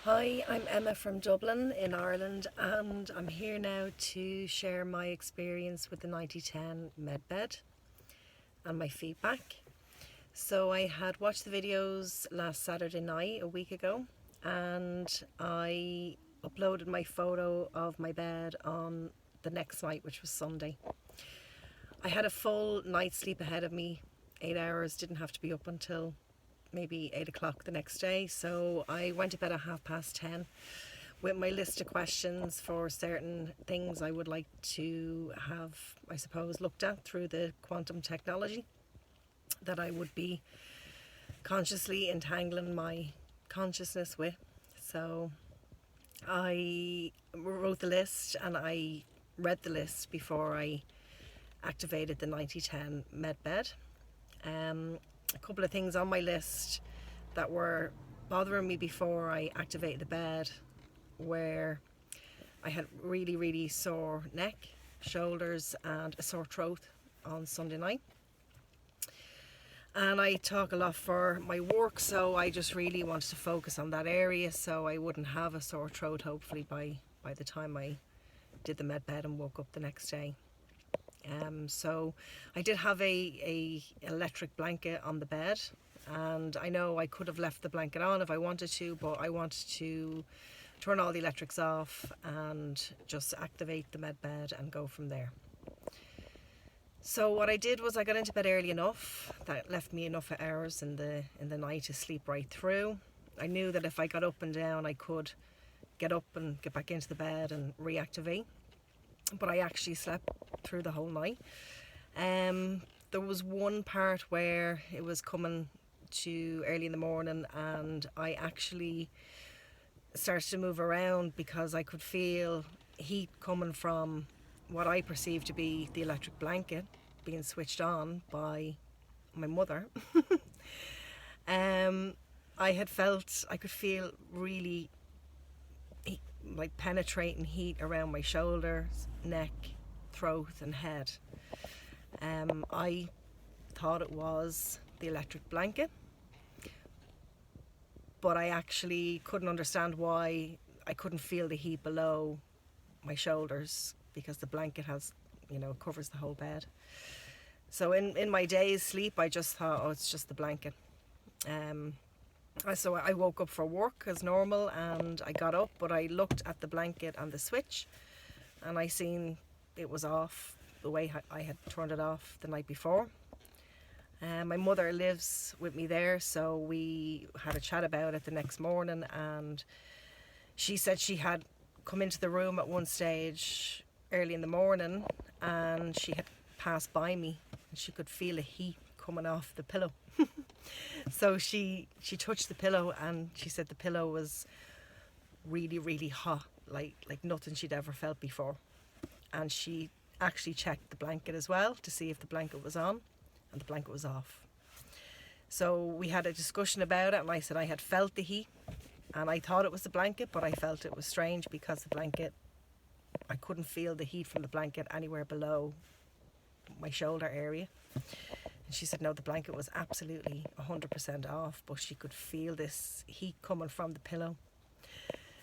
Hi, I'm Emma from Dublin in Ireland, and I'm here now to share my experience with the 9010 Medbed and my feedback. So, I had watched the videos last Saturday night, a week ago, and I uploaded my photo of my bed on the next night, which was Sunday. I had a full night's sleep ahead of me, 8 hours, didn't have to be up until maybe 8 o'clock the next day. So I went to bed at 10:30 with my list of questions for certain things I would like to have, I suppose, looked at through the quantum technology that I would be consciously entangling my consciousness with. So I wrote the list and I read the list before I activated the 9010 Medbed. A couple of things on my list that were bothering me before I activated the bed, where I had really sore neck, shoulders, and a sore throat on Sunday night. And I talk a lot for my work, so I just really wanted to focus on that area so I wouldn't have a sore throat, hopefully, by the time I did the med bed and woke up the next day. So I did have a electric blanket on the bed, and I know I could have left the blanket on if I wanted to, but I wanted to turn all the electrics off and just activate the med bed and go from there. So what I did was I got into bed early enough. That left me enough hours in the night to sleep right through. I knew that if I got up and down, I could get up and get back into the bed and reactivate. But I actually slept through the whole night. There was one part where it was coming to early in the morning, and I actually started to move around because I could feel heat coming from what I perceived to be the electric blanket being switched on by my mother. I could feel really like penetrating heat around my shoulders, neck, throat, and head. I thought it was the electric blanket, but I actually couldn't understand why I couldn't feel the heat below my shoulders, because the blanket covers the whole bed. So in my day's sleep, I just thought, oh, it's just the blanket. So I woke up for work as normal, and I got up, but I looked at the blanket and the switch, and I seen it was off the way I had turned it off the night before. My mother lives with me there, so we had a chat about it the next morning, and she said she had come into the room at one stage early in the morning, and she had passed by me, and she could feel a heat coming off the pillow. So she touched the pillow, and she said the pillow was really hot, like nothing she'd ever felt before. And she actually checked the blanket as well to see if the blanket was on, and the blanket was off. So we had a discussion about it, and I said I had felt the heat, and I thought it was the blanket, but I felt it was strange because the blanket, I couldn't feel the heat from the blanket anywhere below my shoulder area. And she said no, the blanket was absolutely 100% off, but she could feel this heat coming from the pillow.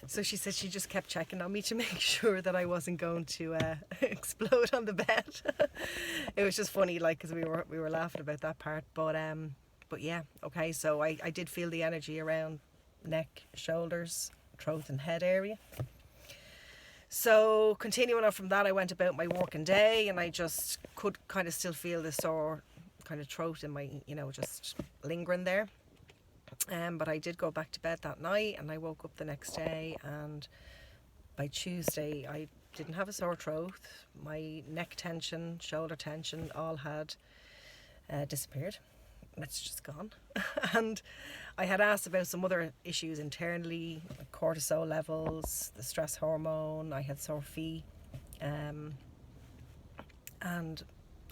So she said she just kept checking on me to make sure that I wasn't going to explode on the bed. It was just funny, like, because we were laughing about that part. But yeah, okay. So I did feel the energy around neck, shoulders, throat, and head area. So continuing on from that, I went about my working day, and I just could kind of still feel the sore kind of throat in my, just lingering there. But I did go back to bed that night, and I woke up the next day, and by Tuesday I didn't have a sore throat. My neck tension, shoulder tension all had disappeared. It's just gone. And I had asked about some other issues internally, like cortisol levels, the stress hormone. I had sore feet, and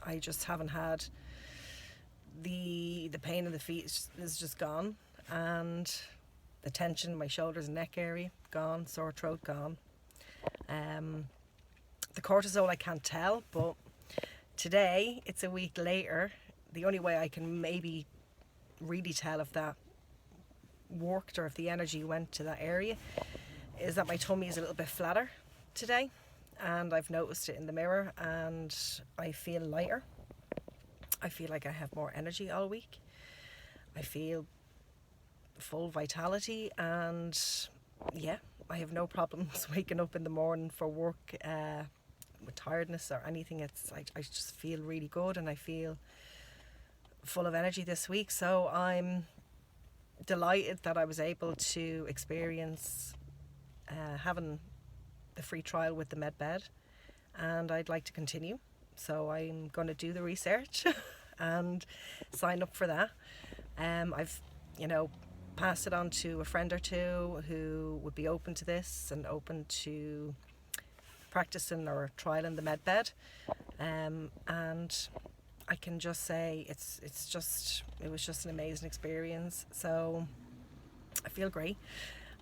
I just haven't had the pain in the feet is just gone, and the tension in my shoulders and neck area gone, sore throat gone. The cortisol I can't tell, but today it's a week later. The only way I can maybe really tell if that worked or if the energy went to that area is that my tummy is a little bit flatter today, and I've noticed it in the mirror, and I feel lighter. I feel like I have more energy all week. I feel full vitality, and yeah, I have no problems waking up in the morning for work with tiredness or anything. I just feel really good, and I feel full of energy this week. So I'm delighted that I was able to experience having the free trial with the MedBed, and I'd like to continue. So I'm going to do the research and sign up for that. I've, passed it on to a friend or two who would be open to this and open to practicing or trialing the MedBed. And I can just say it was just an amazing experience. So I feel great.